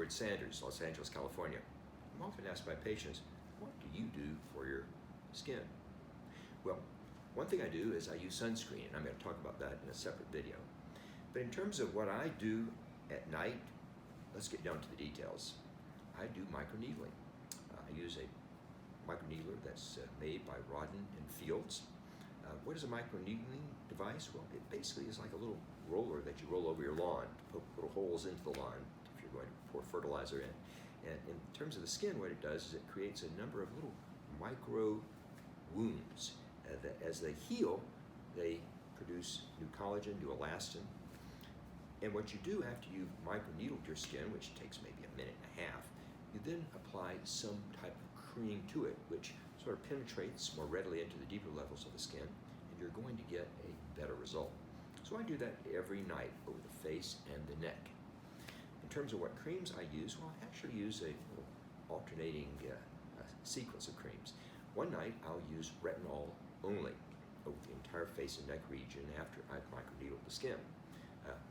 Edward Sanders, Los Angeles, California. I'm often asked by patients, what do you do for your skin? Well, one thing I do is I use sunscreen, and I'm going to talk about that in a separate video. But in terms of what I do at night, let's get down to the details. I do microneedling. I use a microneedler that's made by Rodden and Fields. What is a microneedling device? Well, it basically is like a little roller that you roll over your lawn to poke little holes into the lawn if you're going to pour fertilizer in. And in terms of the skin, what it does is it creates a number of little micro wounds that as they heal, they produce new collagen, new elastin. And what you do after you've microneedled your skin, which takes maybe a minute and a half, you then apply some type of cream to it, which sort of penetrates more readily into the deeper levels of the skin, and you're going to get a better result. So I do that every night over the face and the neck. In terms of what creams I use, well, I actually use a little alternating sequence of creams. One night I'll use retinol only over the entire face and neck region after I've microneedled the skin.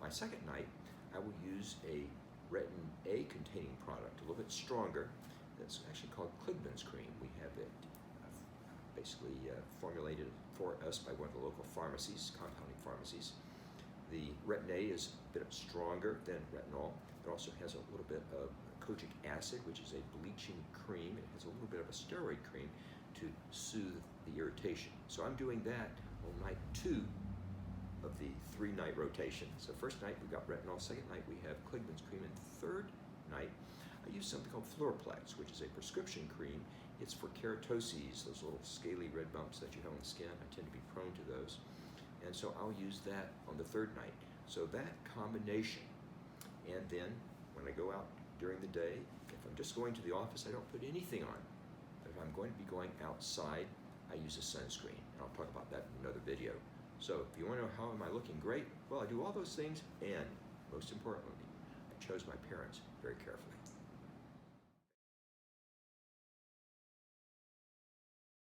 My second night, I will use a retin A containing product, a little bit stronger. That's actually called Kligman's cream. We have it basically formulated for us by one of the local pharmacies, compounding pharmacies. The retin A is a bit stronger than retinol. It also has a little bit of kojic acid, which is a bleaching cream. It has a little bit of a steroid cream to soothe the irritation. So I'm doing that on night 2 of the 3-night rotation. So first night we got retinol, second night we have Kligman's cream, and third night I use something called Fluorplex, which is a prescription cream. It's for keratoses, those little scaly red bumps that you have on the skin. I tend to be prone to those. And so I'll use that on the third night. So that combination, and then when I go out during the day, if I'm just going to the office, I don't put anything on. But if I'm going to be going outside, I use a sunscreen. And I'll talk about that in another video. So if you want to know how am I looking great, well, I do all those things, and most importantly, I chose my parents very carefully.